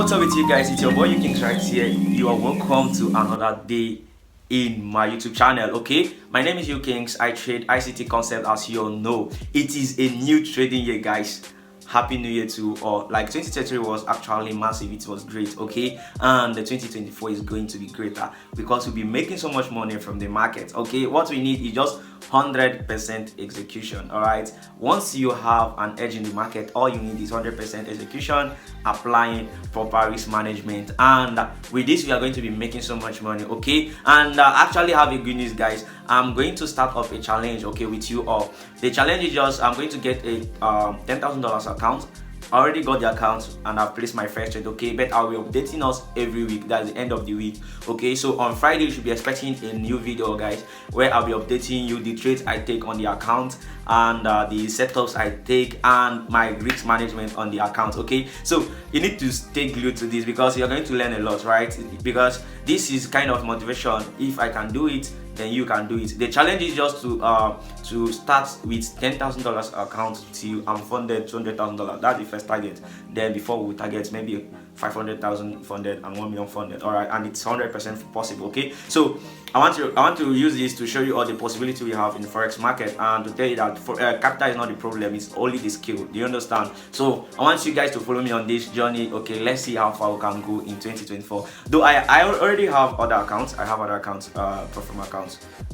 What's up with you guys? It's your boy Kings right here. You are welcome to another day in my YouTube channel. Okay, my name is Kings. I trade ICT concept, as you all know. It is a new trading year, guys. Happy New Year to all. Like 2023 was actually massive, it was great, okay, and the 2024 is going to be greater because we'll be making so much money from the market. Okay, what we need is just 100% execution. All right, once you have an edge in the market, all you need is 100% execution, applying proper risk management, and with this we are going to be making so much money. Okay, and actually have a good news, guys. I'm going to start off a challenge, okay, with you all. The challenge is just I'm going to get a $10,000 account. I already got the account and I've placed my first trade, okay, but I'll be updating us every week. That's the end of the week, okay. So on Friday you should be expecting a new video, guys, where I'll be updating you the trades I take on the account and the setups I take and my risk management on the account, okay. So you need to stay glued to this because you're going to learn a lot, right? Because this is kind of motivation. If I can do it, then you can do it. The challenge is just to start with $10,000 account till I'm funded $200,000. That's the first target. Then before we target maybe 500,000 funded and 1 million funded. All right, and it's 100% possible. Okay, so I want to use this to show you all the possibility we have in the forex market and to tell you that capital is not the problem, it's only the skill. Do you understand? So I want you guys to follow me on this journey. Okay, let's see how far we can go in 2024. Though I already have other accounts. I have other accounts, platform accounts.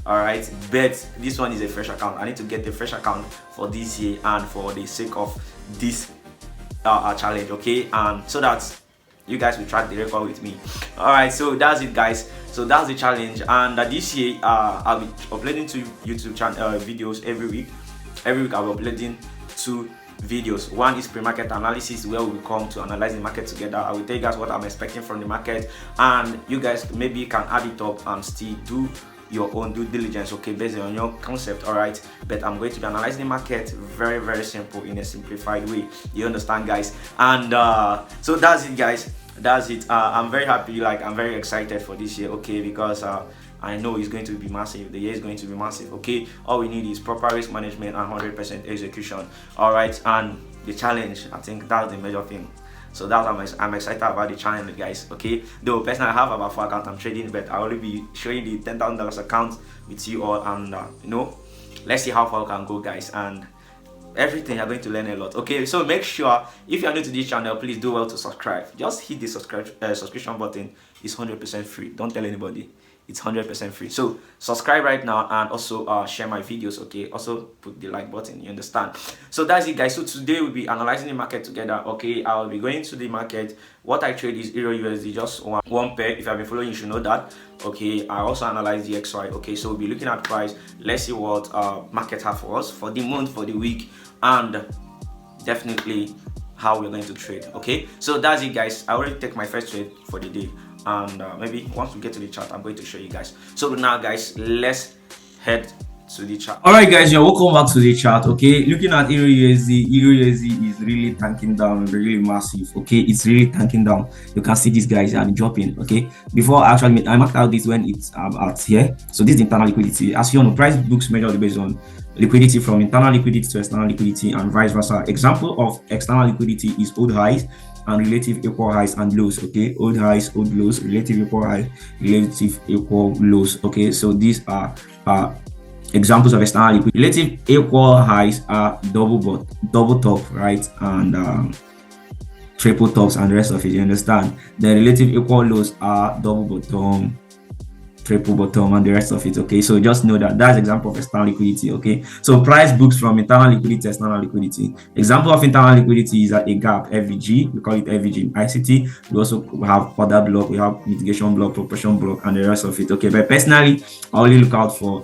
All right, but this one is a fresh account. I need to get a fresh account for this year and for the sake of this challenge, okay, and so that you guys will track the record with me. All right, so that's it, guys. So that's the challenge, and this year I'll be uploading to YouTube channel videos every week. Every week I'll be uploading 2 videos. One is pre-market analysis, where we come to analyze the market together. I will tell you guys what I'm expecting from the market, and you guys maybe can add it up and still do your own due diligence, okay, based on your concept. All right, but I'm going to be analyzing the market very simple, in a simplified way. You understand, guys? And so that's it, guys. That's it. I'm very happy, like I'm very excited for this year, okay, because I know it's going to be massive. The year is going to be massive, okay. All we need is proper risk management and 100% execution. All right, and the challenge, I think that's the major thing. So that's I'm excited about the challenge, guys, okay. Though personally I have about 4 accounts I'm trading, but I will be showing the $10,000 account with you all, and you know, let's see how far we can go, guys, and everything you're going to learn a lot, okay. So make sure, if you're new to this channel, please do well to subscribe. Just hit the subscription button. It's 100% free. Don't tell anybody. It's 100% free. So subscribe right now, and also share my videos, okay. Also put the like button. You understand? So that's it, guys. So today we'll be analyzing the market together, okay. I'll be going to the market. What I trade is Eurusd, just one pair. If you've been following, you should know that, okay. I also analyze the Dxy, okay. So we'll be looking at price. Let's see what market have for us for the month, for the week, and definitely how we're going to trade, okay. So that's it, guys. I already take my first trade for the day, and maybe once we get to the chart, I'm going to show you guys. So now, guys, let's head to the chart. All right, guys, you're welcome back to the chart, okay. Looking at Eurusd is really tanking down, really massive, okay. It's really tanking down. You can see these guys are dropping, okay. Before actually I marked out this when it's out here. So this is the internal liquidity. As you know, price books measure based on liquidity from internal liquidity to external liquidity and vice versa. Example of external liquidity is old highs and relative equal highs and lows, okay. Old highs, old lows, relative equal highs, relative equal lows, okay. So these are examples of external liquidity. Relative equal highs are double top, right, and triple tops and the rest of it. You understand? The relative equal lows are double bottom, triple bottom, and the rest of it, okay. So just know that that's example of external liquidity, okay. So price books from internal liquidity to external liquidity. Example of internal liquidity is a gap, FVG. We call it FVG in ICT. We also have order block, we have mitigation block, proportion block, and the rest of it, okay. But personally, I only look out for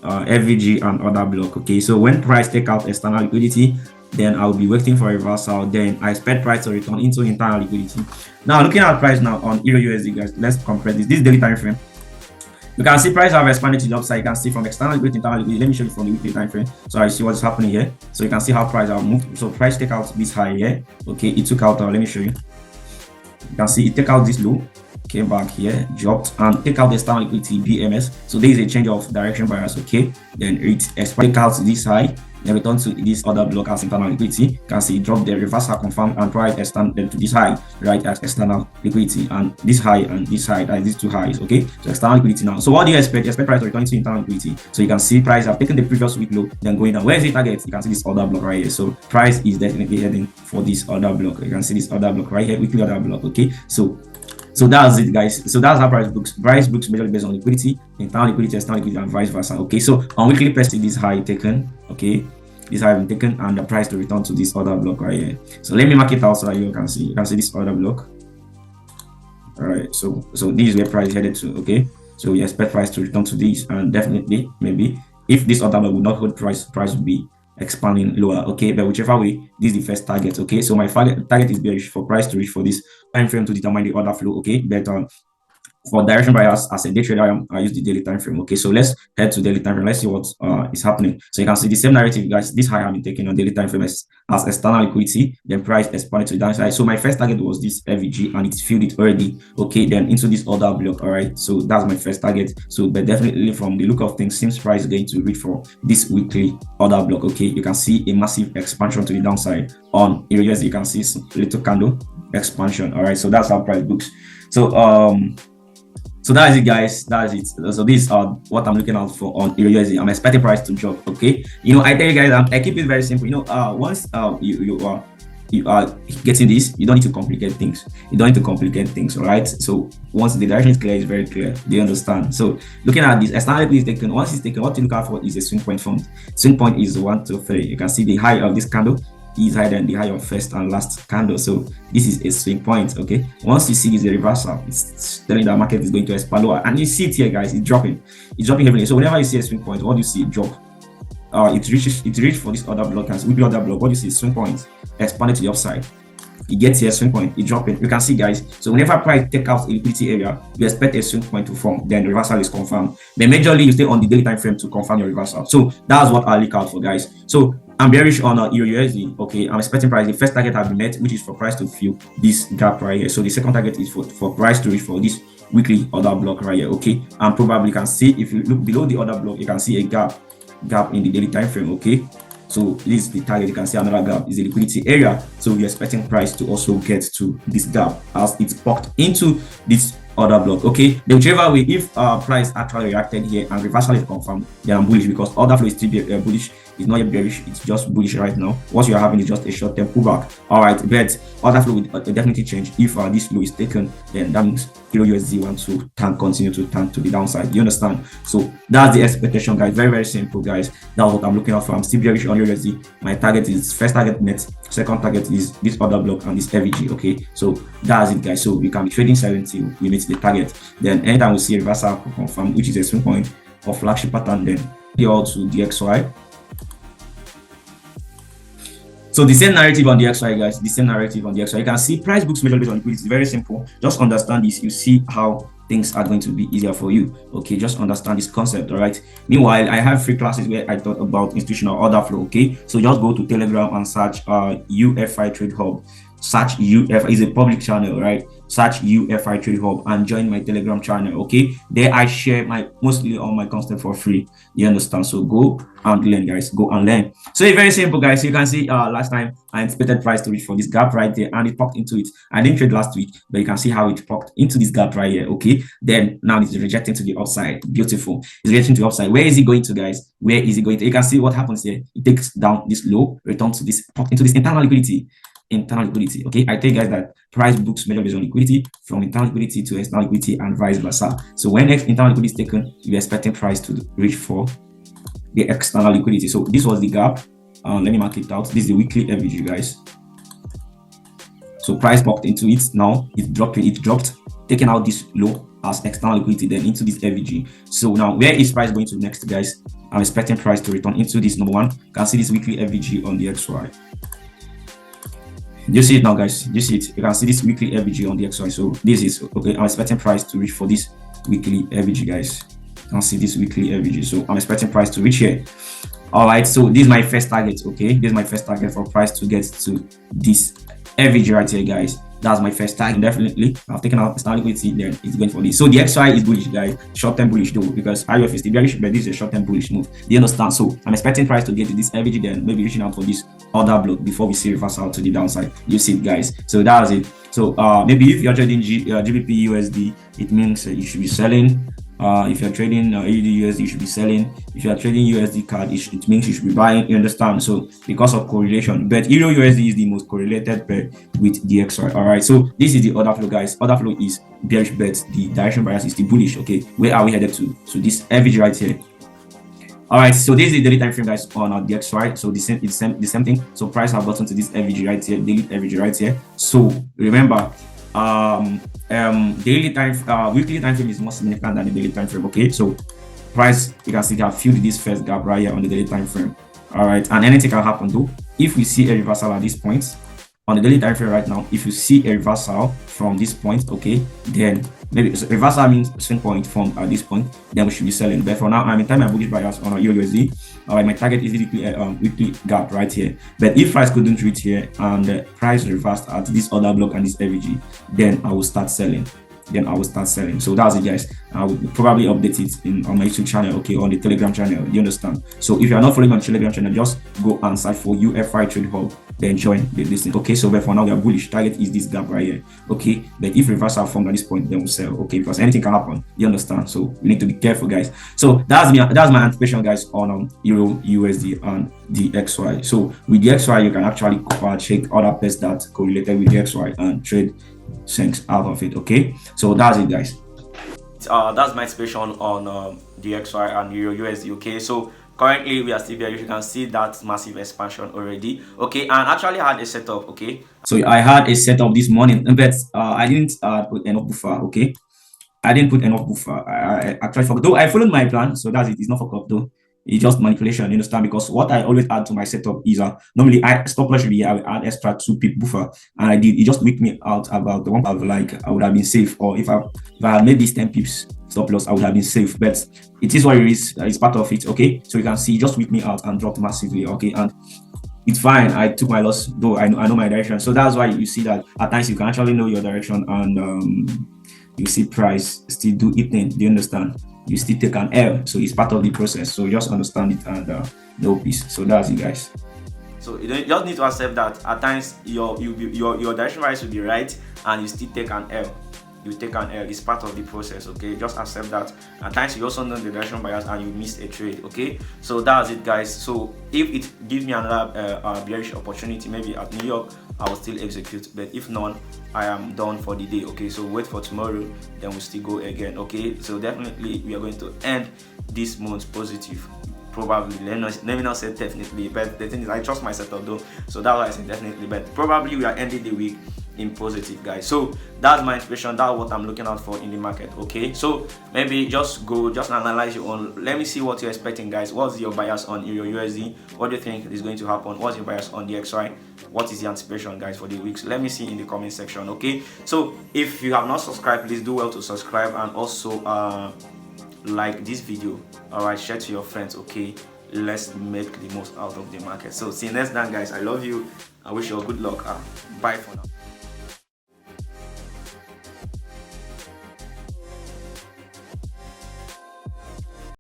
FVG and order block, okay. So when price take out external liquidity, then I'll be waiting for a reversal. Then I expect price to return into internal liquidity. Now looking at price now on Eurusd, guys, let's compare this. This is daily time frame. You can see price have expanded to the upside. You can see from external liquidity, internal liquidity. Let me show you from the weekly time frame, so I see what's happening here. So you can see how price have moved. So price take out this high here, okay. It took out, let me show you. You can see it take out this low, came back here, dropped, and take out the external liquidity BMS. So there is a change of direction bias, okay. Then it take out this high, then return to this other block as internal liquidity. You can see drop the reversal confirm and price extend to this high, right, as external liquidity, and this high and this high, and these two highs. Okay, so external liquidity now. So what do you expect? You expect price to return to internal liquidity. So you can see price have taken the previous week low, then going down. Where is the target? You can see this other block right here. So price is definitely heading for this other block. You can see this other block right here, weekly other block. Okay, so that's it, guys. So that's how price books. Price books majorly based on liquidity, internal liquidity, external liquidity, and vice versa. Okay, so on weekly price, this high taken. Okay, this high been taken, and the price to return to this other block right here. So let me mark it out so that you can see. You can see this other block. All right. So this is where price is headed to. Okay. So we expect price to return to this, and definitely maybe if this other block would not hold price will be expanding lower. Okay, but whichever way, this is the first target. Okay, so my target is bearish for price to reach for this time frame to determine the order flow. Okay, but for direction bias as a day trader, I use the daily time frame. Okay, so let's head to daily time frame. Let's see what is happening. So you can see the same narrative, guys. This high have been taken on daily time frame as external liquidity, then price expanded to the downside. So my first target was this FVG, and it's filled it already. Okay, then into this other block. All right, so that's my first target. So but definitely from the look of things, seems price is going to reach for this weekly order block. Okay, you can see a massive expansion to the downside on Eurusd. You can see some little candle expansion. All right, so that's how price books. So that is it, guys. That is it. So these are what I'm looking out for on Eurusd. I'm expecting price to drop. Okay, I tell you guys, I keep it very simple. Once you are getting this, you don't need to complicate things. All right. So once the direction is clear, it's very clear. Do you understand? So looking at this, external liquidity is taken. Once it's taken, what to look out for is a swing point formed. Swing point is 1, 2, 3. You can see the high of this candle is higher than the high of first and last candle. So this is a swing point. Okay, once you see this reversal, it's telling the market is going to expand lower, and you see it here, guys. It's dropping heavily. So whenever you see a swing point, what do you see? Drop. It reached for this other block, as weekly other block. What do you see? Swing point expanded to the upside. It gets here, swing point, it dropping. You can see, guys. So whenever price take out a liquidity area, you expect a swing point to form, then the reversal is confirmed. But majorly you stay on the daily time frame to confirm your reversal. So that's what I look out for, guys. So I'm bearish on Eurusd. Okay, I'm expecting price. The first target has been met, which is for price to fill this gap right here. So the second target is for price to reach for this weekly order block right here. Okay, and probably can see, if you look below the order block, you can see a gap in the daily time frame. Okay, so this is the target. You can see another gap is the liquidity area. So we're expecting price to also get to this gap as it's popped into this order block. Okay, then whichever way, if price actually reacted here and reversal is confirmed, then I'm bullish, because order flow is still bullish. It's not yet bearish, it's just bullish right now. What you're having is just a short-term pullback. All right, but order flow will definitely change if this low is taken. Then that means Eurusd wants to continue to turn to the downside. You understand? So that's the expectation, guys. Very, very simple, guys. That's what I'm looking out for. I'm still bearish on Eurusd. My target is first target met, second target is this order block and this FVG. Okay, so that's it, guys. So we can be trading 70, we meet the target. Then anytime we see a reversal confirm, which is a swing point or flagship pattern, then all to DXY. So the same narrative on the XY, guys. The same narrative on the XY. You can see price books majorly based on liquidity. It's very simple. Just understand this. You see how things are going to be easier for you. Okay, just understand this concept. All right. Meanwhile, I have free classes where I talk about institutional order flow. Okay, so just go to Telegram and search UFI Trade Hub. Search UFI is a public channel, right? Search UFI Trade Hub and join my Telegram channel. Okay, there I share mostly all my content for free. You understand? So go and learn, guys. Go and learn. So it's very simple, guys. You can see last time I expected price to reach for this gap right there, and it popped into it. I didn't trade last week, but you can see how it popped into this gap right here. Okay, then now it's rejecting to the upside. Beautiful. It's rejecting to the upside. Where is it going to, guys? Where is it going to? You can see what happens here. It takes down this low, returns to this, popped into this internal liquidity. Okay, I tell you guys that price books measure based on liquidity, from internal liquidity to external liquidity and vice versa. So when internal liquidity is taken, you're expecting price to reach for the external liquidity. So this was the gap. Let me mark it out. This is the weekly FVG, guys. So price popped into it. Now it dropped, taking out this low as external liquidity, then into this FVG. So now where is price going to next, guys? I'm expecting price to return into this number one. You can see this weekly FVG on the XY. You see it now, guys. You see it. You can see this weekly FVG on the XY. So this is okay. I'm expecting price to reach for this weekly FVG, guys. You can see this weekly FVG. So I'm expecting price to reach here. All right. So this is my first target. Okay, this is my first target for price to get to this FVG right here, guys. That's my first target. Definitely, I've taken out standard liquidity. Then it's going for this. So the XY is bullish, guys. Short-term bullish though, because IF is still bearish, but this is a short-term bullish move. Do you understand? So I'm expecting price to get to this FVG, then maybe reaching out for this other block before we see reversal to the downside. You see it, guys. So that's it. So maybe if you're trading GBP USD, it means you should be selling. If you're trading AUD USD, you should be selling. If you're trading USD card, it means you should be buying. You understand? So because of correlation, but Euro USD is the most correlated pair with DXY. All right. So this is the order flow, guys. Order flow is bearish, but the direction bias is the bullish. Okay. Where are we headed to? So this average right here. All right, so this is the daily time frame, guys, on the DXY. So the same thing. So price have gotten to this average right here, daily average right here. So remember, daily time, weekly time frame is more significant than the daily time frame. Okay, so price, you can see, have filled this first gap right here on the daily time frame. All right, and anything can happen though. If we see a reversal at this point on the daily time frame right now, if you see a reversal from this point, okay, then maybe reversal means swing point from this point, then we should be selling. But for now, I'm in time my bullish bias on a USD. My target is the weekly gap right here. But if price couldn't reach here and the price reversed at this other block and this FVG, then I will start selling. So that's it, guys. I will probably update it on my YouTube channel, okay, on the Telegram channel. You understand? So if you are not following my Telegram channel, just go and search for UFI Trade Hub, then join the listing. Okay, so but for now we are bullish. Target is this gap right here. Okay, but if reversal formed at this point, then we'll sell. Okay, because anything can happen. You understand? So we need to be careful, guys. So that's my anticipation, guys, on Euro USD and the XY. So with the XY, you can actually check other pairs that correlated with the XY and trade things out of it. Okay, so that's it, guys. That's my anticipation on the XY and Euro USD. Okay, so currently we are still bearish. You can see that massive expansion already. Okay, and actually had a setup. Okay, so I had a setup this morning, but I didn't put enough buffer. Okay, I didn't put enough buffer. I actually forgot. Though I followed my plan, so that's it. It's not fuck up though. It's just manipulation, you understand? Because what I always add to my setup is normally I stop loss should be I will add extra 2 pip buffer, and I did. It just weak me out about the one of like I would have been safe, or if I had made these 10 pips stop loss, I would have been safe. But it is what it is. It's part of it. Okay, so you can see it just weak me out and dropped massively. Okay, and it's fine. I took my loss, though I know my direction. So that's why you see that at times you can actually know your direction, and you see price still do eating. Do you understand? You still take an L, so it's part of the process. So just understand it and no peace. So that's it, guys. So you just need to accept that at times your direction bias will be right, and you still take an L. You take an L. It's part of the process. Okay, just accept that. At times you also know the direction bias and you miss a trade. Okay, so that's it, guys. So if it gives me another bearish opportunity, maybe at New York, I will still execute. But if not, I am done for the day. Okay, so wait for tomorrow, then we'll still go again. Okay, so definitely we are going to end this month positive. Probably, let me not say definitely, but the thing is I trust my setup though, so that's why I say definitely. But probably we are ending the week in positive, guys. So that's my inspiration. That's what I'm looking out for in the market. Okay, so maybe just analyze your own. Let me see what you're expecting, guys. What's your bias on Euro USD? What do you think is going to happen? What's your bias on the XY? What is the anticipation, guys, for the weeks? Let me see in the comment section. Okay, so if you have not subscribed, please do well to subscribe, and also like this video. All right, share to your friends. Okay, let's make the most out of the market. So see you next time, guys. I love you. I wish you all good luck. Bye for now.